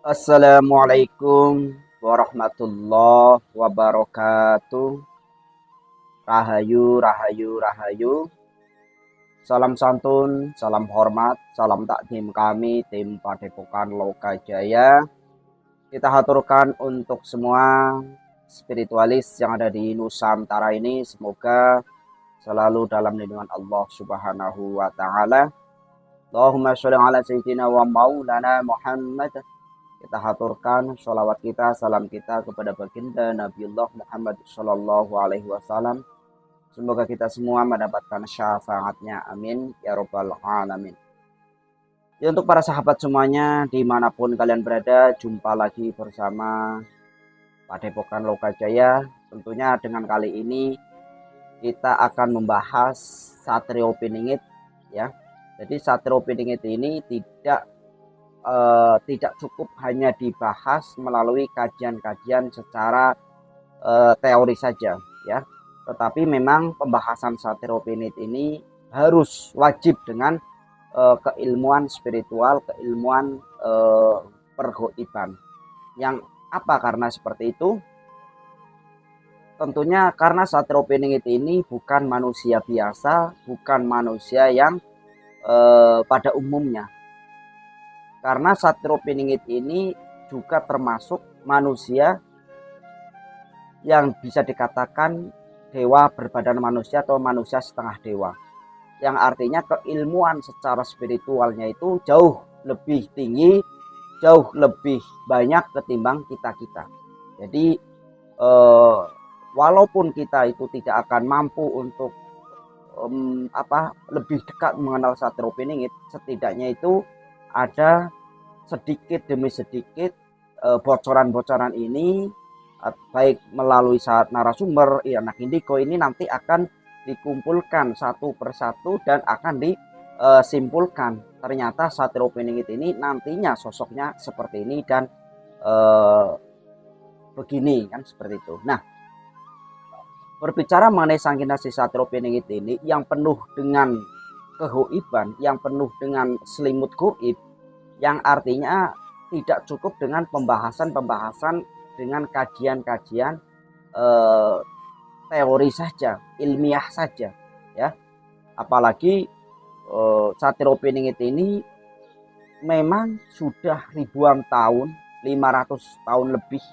Assalamualaikum warahmatullahi wabarakatuh. Rahayu, rahayu, rahayu. Salam santun, salam hormat, salam takdim kami tim Padepokan Lokajaya. Kita haturkan untuk semua spiritualis yang ada di Nusantara ini, semoga selalu dalam lindungan Allah Subhanahu wa taala. Allahumma sholli ala sayyidina wa maulana Muhammad. Kita haturkan sholawat kita, salam kita kepada baginda Nabiullah Muhammad Sallallahu Alaihi Wasallam. Semoga kita semua mendapatkan syafaatnya. Amin. Ya Rabbal Alamin. Ya, untuk para sahabat semuanya, dimanapun kalian berada, jumpa lagi bersama Padepokan Lokajaya. Tentunya dengan kali ini kita akan membahas Satrio Piningit. Ya, jadi Satrio Piningit ini tidak cukup hanya dibahas melalui kajian-kajian secara teori saja, ya. Tetapi memang pembahasan Satrio Piningit ini harus wajib dengan keilmuan spiritual, keilmuan pergoiban. Yang apa karena seperti itu? Tentunya karena Satrio Piningit ini bukan manusia biasa, bukan manusia yang pada umumnya. Karena Satrio Piningit ini juga termasuk manusia yang bisa dikatakan dewa berbadan manusia atau manusia setengah dewa. Yang artinya keilmuan secara spiritualnya itu jauh lebih tinggi, jauh lebih banyak ketimbang kita-kita. Jadi walaupun kita itu tidak akan mampu untuk lebih dekat mengenal Satrio Piningit, setidaknya itu ada sedikit demi sedikit bocoran-bocoran ini, baik melalui saat narasumber anak Indigo ini nanti akan dikumpulkan satu persatu dan akan disimpulkan ternyata Satrio Piningit ini nantinya sosoknya seperti ini dan begini kan, seperti itu. Nah, berbicara mengenai Sang Kinasih Satrio Piningit ini yang penuh dengan kehoiban, yang penuh dengan selimut goib, yang artinya tidak cukup dengan pembahasan-pembahasan dengan kajian-kajian teori saja, ilmiah saja, ya. Apalagi Satrio Piningit ini memang sudah ribuan tahun, 500 tahun lebih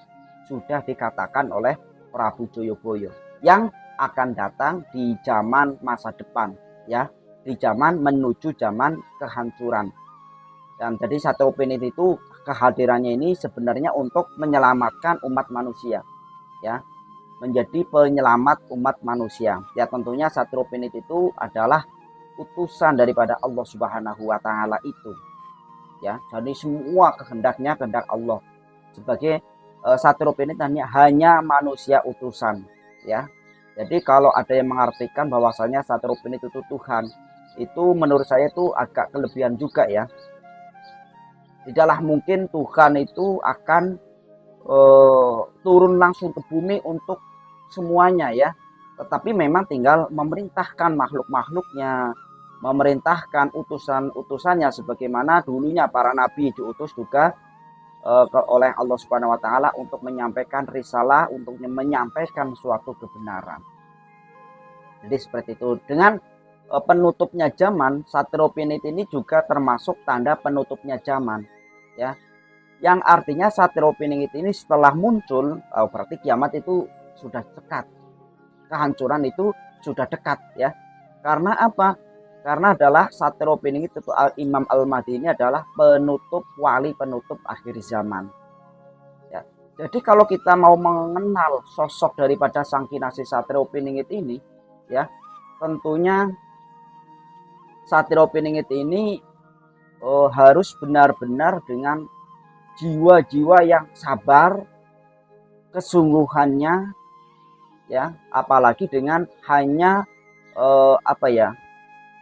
sudah dikatakan oleh Prabu Joyoboyo yang akan datang di zaman masa depan, ya, di zaman menuju zaman kehancuran. Dan jadi Satrio Piningit itu kehadirannya ini sebenarnya untuk menyelamatkan umat manusia, ya, menjadi penyelamat umat manusia. Ya, tentunya Satrio Piningit itu adalah utusan daripada Allah Subhanahu wa taala itu. Ya, jadi semua kehendaknya kehendak Allah. Sebagai Satrio Piningit hanya manusia utusan, ya. Jadi kalau ada yang mengartikan bahwasanya Satrio Piningit itu Tuhan, itu menurut saya itu agak kelebihan juga, ya. Tidaklah mungkin Tuhan itu akan turun langsung ke bumi untuk semuanya, ya. Tetapi memang tinggal memerintahkan makhluk-makhluknya, memerintahkan utusan-utusannya sebagaimana dulunya para nabi diutus juga oleh Allah Subhanahu wa taala untuk menyampaikan risalah, untuk menyampaikan suatu kebenaran. Jadi seperti itu. Dengan penutupnya zaman, Satrio Piningit ini juga termasuk tanda penutupnya zaman, ya. Yang artinya Satrio Piningit ini setelah muncul, berarti kiamat itu sudah dekat. Kehancuran itu sudah dekat, ya. Karena apa? Karena adalah Satrio Piningit itu Imam Al-Mahdi ini adalah penutup, wali penutup akhir zaman. Ya. Jadi kalau kita mau mengenal sosok daripada Sang Kinasih Satrio Piningit ini, ya, tentunya Satrio Piningit ini harus benar-benar dengan jiwa-jiwa yang sabar, kesungguhannya, ya, apalagi dengan hanya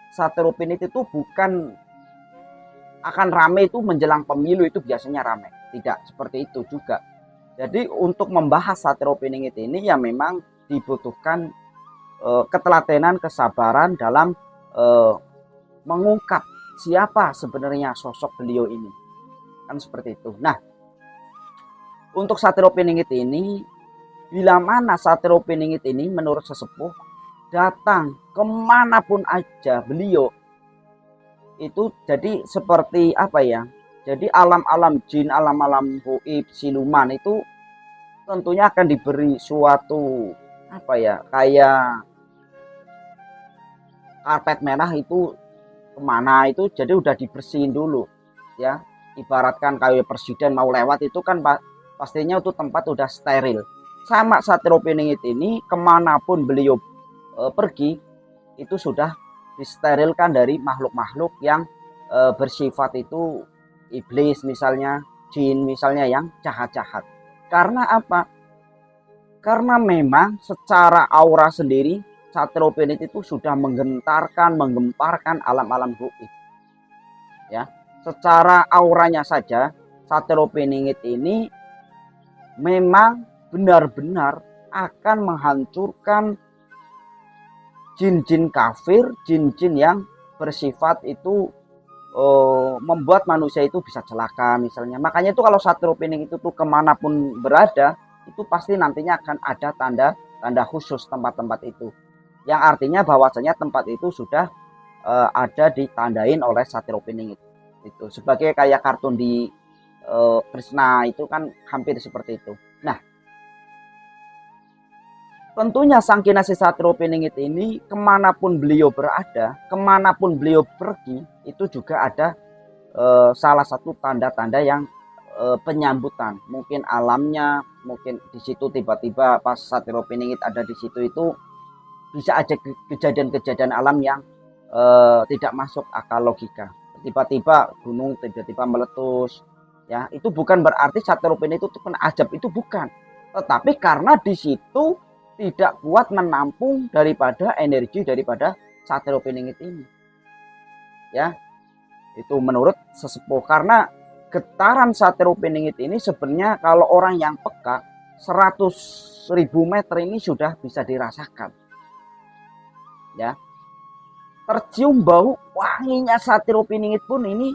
Satrio Piningit itu bukan akan rame itu menjelang pemilu itu biasanya rame, tidak seperti itu juga. Jadi untuk membahas Satrio Piningit ini ya memang dibutuhkan ketelatenan, kesabaran dalam mengungkap siapa sebenarnya sosok beliau ini, kan seperti itu. Nah, Untuk Satrio Piningit ini, bila mana Satrio Piningit ini menurut sesepuh datang kemanapun aja beliau itu jadi seperti apa ya, jadi alam-alam jin, alam-alam goib, siluman itu tentunya akan diberi suatu apa ya, kayak karpet merah itu kemana itu jadi udah dibersihin dulu ya. Ibaratkan kayak presiden mau lewat itu kan pastinya itu tempat udah steril. Sama Satrio Piningit ini kemanapun beliau pergi itu sudah disterilkan dari makhluk-makhluk yang bersifat itu iblis misalnya, jin misalnya yang jahat-jahat. Karena apa? Karena memang secara aura sendiri Satrio Piningit itu sudah menggemparkan alam-alam gaib. Ya, secara auranya saja Satrio Piningit ini memang benar-benar akan menghancurkan jin-jin kafir, jin-jin yang bersifat itu membuat manusia itu bisa celaka misalnya. Makanya itu kalau Satrio Piningit itu tuh kemanapun berada, itu pasti nantinya akan ada tanda khusus tempat-tempat itu. Yang artinya bahwasanya tempat itu sudah ada ditandain oleh Satrio Piningit. Itu sebagai kayak kartun di Krishna itu kan hampir seperti itu. Nah, tentunya Sang Kinasih Satrio Piningit ini kemanapun beliau berada, kemanapun beliau pergi, itu juga ada salah satu tanda-tanda yang penyambutan. Mungkin alamnya, mungkin di situ tiba-tiba pas Satrio Piningit ada di situ itu bisa aja kejadian-kejadian alam yang tidak masuk akal logika. Tiba-tiba gunung tiba-tiba meletus, ya itu bukan berarti Satrio Piningit itu kena ajab, itu bukan. Tetapi karena di situ tidak kuat menampung daripada energi daripada Satrio Piningit ini. Ya, itu menurut sesepuh. Karena getaran Satrio Piningit ini sebenarnya kalau orang yang peka 100.000 meter ini sudah bisa dirasakan. Ya, tercium bau wanginya Satrio Piningit pun ini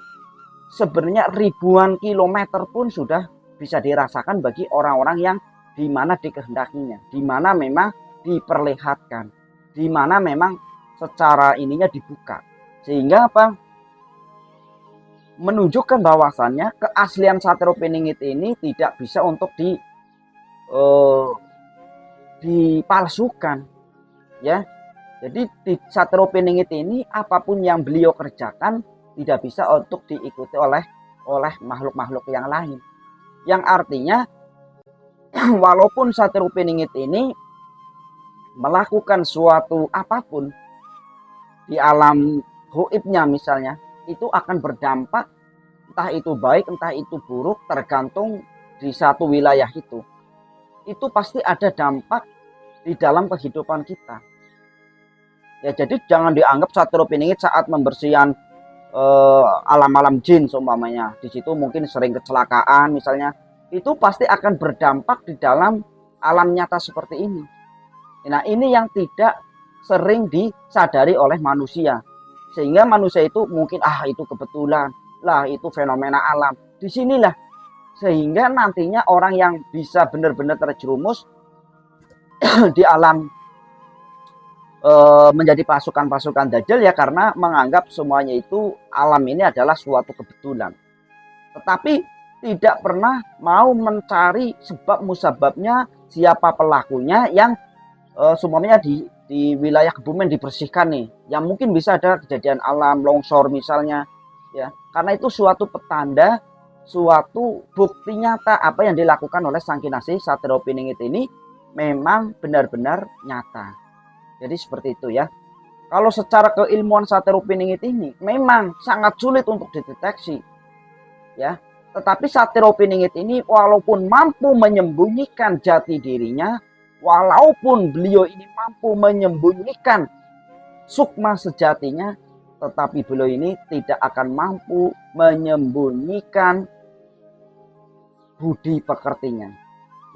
sebenarnya ribuan kilometer pun sudah bisa dirasakan bagi orang-orang yang di mana dikehendakinya, di mana memang diperlihatkan, di mana memang secara ininya dibuka, sehingga apa? Menunjukkan bahwasannya keaslian Satrio Piningit ini tidak bisa untuk dipalsukan, ya. Jadi di Satrio Piningit ini apapun yang beliau kerjakan tidak bisa untuk diikuti oleh makhluk-makhluk yang lain. Yang artinya walaupun Satrio Piningit ini melakukan suatu apapun di alam gaibnya misalnya, itu akan berdampak entah itu baik entah itu buruk tergantung di satu wilayah itu. Itu pasti ada dampak di dalam kehidupan kita. Ya jadi jangan dianggap Satrio Piningit saat membersihkan alam-alam jin seumpamanya. Di situ mungkin sering kecelakaan misalnya, itu pasti akan berdampak di dalam alam nyata seperti ini. Nah, ini yang tidak sering disadari oleh manusia. Sehingga manusia itu mungkin itu kebetulan, lah itu fenomena alam. Disinilah sehingga nantinya orang yang bisa benar-benar terjerumus di alam menjadi pasukan-pasukan Dajjal ya karena menganggap semuanya itu alam ini adalah suatu kebetulan. Tetapi tidak pernah mau mencari sebab musababnya, siapa pelakunya yang semuanya di wilayah Kebumen dibersihkan nih. Yang mungkin bisa ada kejadian alam, longsor misalnya, ya. Karena itu suatu petanda, suatu bukti nyata apa yang dilakukan oleh Sang Kinasih Satrio Piningit ini memang benar-benar nyata. Jadi seperti itu ya. Kalau secara keilmuan Satrio Piningit ini memang sangat sulit untuk dideteksi, ya. Tetapi Satrio Piningit ini walaupun mampu menyembunyikan jati dirinya, walaupun beliau ini mampu menyembunyikan sukma sejatinya, tetapi beliau ini tidak akan mampu menyembunyikan budi pekertinya.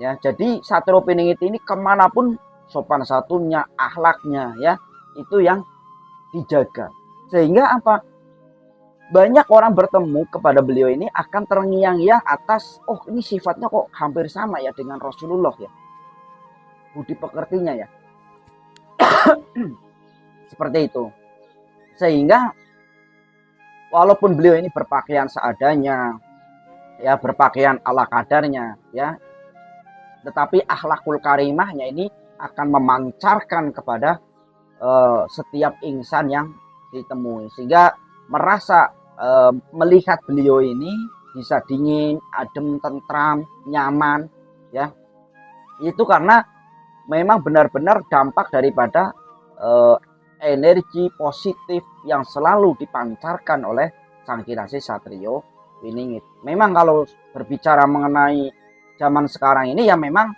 Ya, jadi Satrio Piningit ini kemanapun sopan satunya, akhlaknya, ya itu yang dijaga. Sehingga apa? banyak orang bertemu kepada beliau ini akan terngiang-ngiang atas, oh ini sifatnya kok hampir sama ya dengan Rasulullah ya, budi pekertinya ya, seperti itu. Sehingga walaupun beliau ini berpakaian seadanya, ya berpakaian ala kadarnya, ya, tetapi akhlakul karimahnya ini akan memancarkan kepada setiap insan yang ditemui, sehingga merasa melihat beliau ini bisa dingin, adem, tentram, nyaman, ya. Itu karena memang benar-benar dampak daripada energi positif yang selalu dipancarkan oleh Sang Kinasih Satrio Winingit. Memang kalau berbicara mengenai zaman sekarang ini ya memang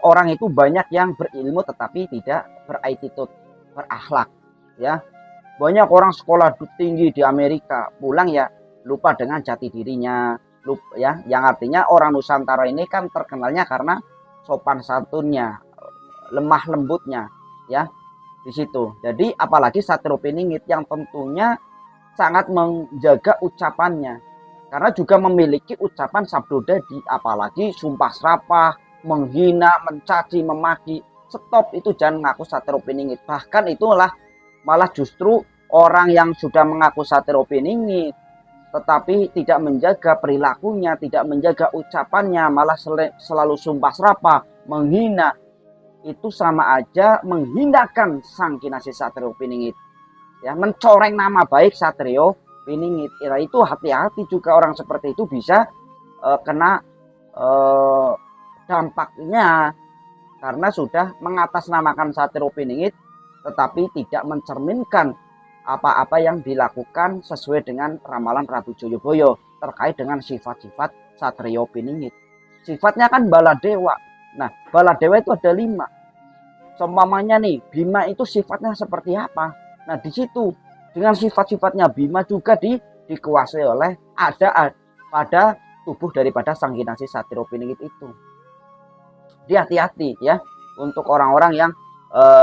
orang itu banyak yang berilmu tetapi tidak berattitude, berakhlak, ya. Banyak orang sekolah tinggi di Amerika pulang ya lupa dengan jati dirinya, lupa, ya, yang artinya orang Nusantara ini kan terkenalnya karena sopan santunnya, lemah lembutnya, ya, di situ. Jadi apalagi Satrio Piningit yang tentunya sangat menjaga ucapannya, karena juga memiliki ucapan sabdodadi, apalagi sumpah serapah, menghina, mencaci, memaki. Stop, itu jangan mengaku Satrio Piningit. Bahkan itulah malah justru orang yang sudah mengaku Satrio Piningit tetapi tidak menjaga perilakunya, tidak menjaga ucapannya, malah selalu sumpah serapah, menghina, itu sama aja menghinakan Sang Kinasih Satrio Piningit, ya, mencoreng nama baik Satrio Piningit. Ya, itu hati-hati juga orang seperti itu bisa kena dampaknya karena sudah mengatasnamakan Satrio Piningit tetapi tidak mencerminkan apa-apa yang dilakukan sesuai dengan ramalan Prabu Joyoboyo terkait dengan sifat-sifat Satrio Piningit. Sifatnya kan baladewa. Nah, baladewa itu ada 5. Seumpamanya nih, Bima itu sifatnya seperti apa? Nah, di situ dengan sifat-sifatnya Bima juga dikuasai oleh ada pada tubuh daripada Sang Kinasih Satrio Piningit itu. Dia hati-hati ya untuk orang-orang yang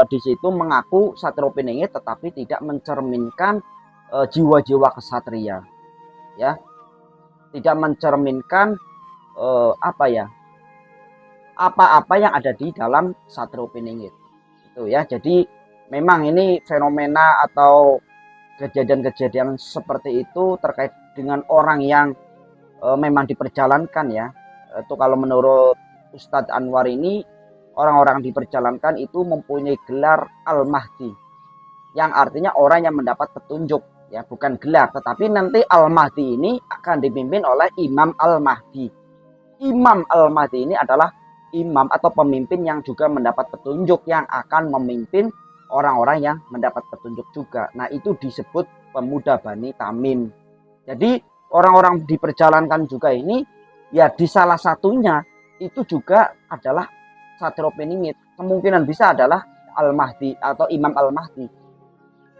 di situ mengaku Satrio Piningit tetapi tidak mencerminkan jiwa-jiwa kesatria, ya, tidak mencerminkan apa-apa yang ada di dalam Satrio Piningit itu, ya. Jadi memang ini fenomena atau kejadian-kejadian seperti itu terkait dengan orang yang memang diperjalankan, ya. Itu kalau menurut Ustadz Anwar ini, orang-orang diperjalankan itu mempunyai gelar Al-Mahdi, yang artinya orang yang mendapat petunjuk, ya, bukan gelar, tetapi nanti Al-Mahdi ini akan dipimpin oleh Imam Al-Mahdi. Imam Al-Mahdi ini adalah imam atau pemimpin yang juga mendapat petunjuk, yang akan memimpin orang-orang yang mendapat petunjuk juga. Nah, itu disebut pemuda Bani Tamim. Jadi orang-orang diperjalankan juga ini, ya, di salah satunya itu juga adalah Satrio Piningit, kemungkinan bisa adalah Al-Mahdi atau Imam Al-Mahdi.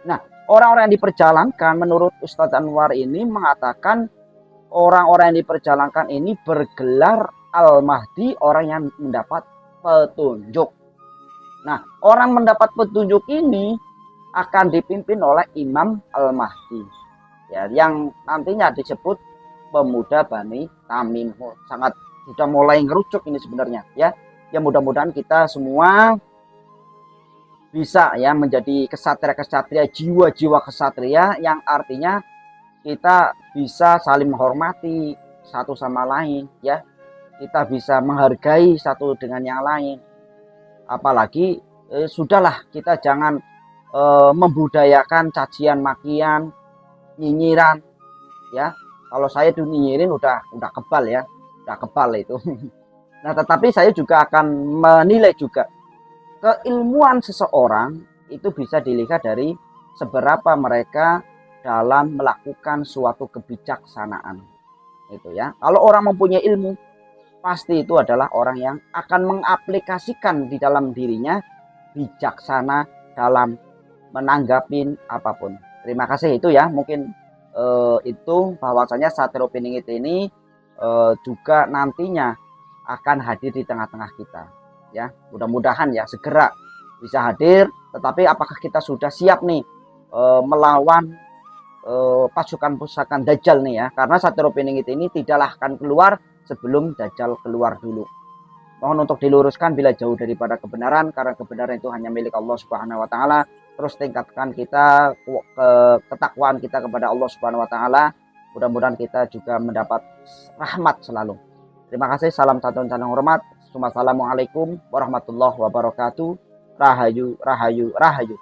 Nah, orang-orang yang diperjalankan menurut Ustadz Anwar ini mengatakan orang-orang yang diperjalankan ini bergelar Al-Mahdi, orang yang mendapat petunjuk. Nah, orang mendapat petunjuk ini akan dipimpin oleh Imam Al-Mahdi, ya, yang nantinya disebut pemuda Bani Tamim. Sangat sudah mulai ngerucuk ini sebenarnya, ya. Ya, mudah-mudahan kita semua bisa, ya, menjadi kesatria-kesatria, jiwa-jiwa kesatria yang artinya kita bisa saling menghormati satu sama lain, ya. Kita bisa menghargai satu dengan yang lain. Apalagi sudahlah, kita jangan membudayakan cacian makian, nyinyiran, ya. Kalau saya tuh nyinyirin udah kebal, ya. Udah kebal itu. Nah, tetapi saya juga akan menilai juga keilmuan seseorang itu bisa dilihat dari seberapa mereka dalam melakukan suatu kebijaksanaan. Itu, ya. Kalau orang mempunyai ilmu, pasti itu adalah orang yang akan mengaplikasikan di dalam dirinya bijaksana dalam menanggapi apapun. Terima kasih, itu, ya. Mungkin itu bahwasanya Satrio Piningit ini juga nantinya akan hadir di tengah-tengah kita, ya. Mudah-mudahan, ya, segera bisa hadir, tetapi apakah kita sudah siap nih melawan pasukan Dajjal nih ya, karena Satrio Piningit ini tidaklah akan keluar sebelum Dajjal keluar dulu. Mohon untuk diluruskan bila jauh daripada kebenaran, karena kebenaran itu hanya milik Allah Subhanahu wa taala. Terus tingkatkan kita ketakwaan kita kepada Allah Subhanahu wa taala. Mudah-mudahan kita juga mendapat rahmat selalu. Terima kasih, salam satu dan hormat. Assalamualaikum warahmatullahi wabarakatuh. Rahayu, rahayu, rahayu.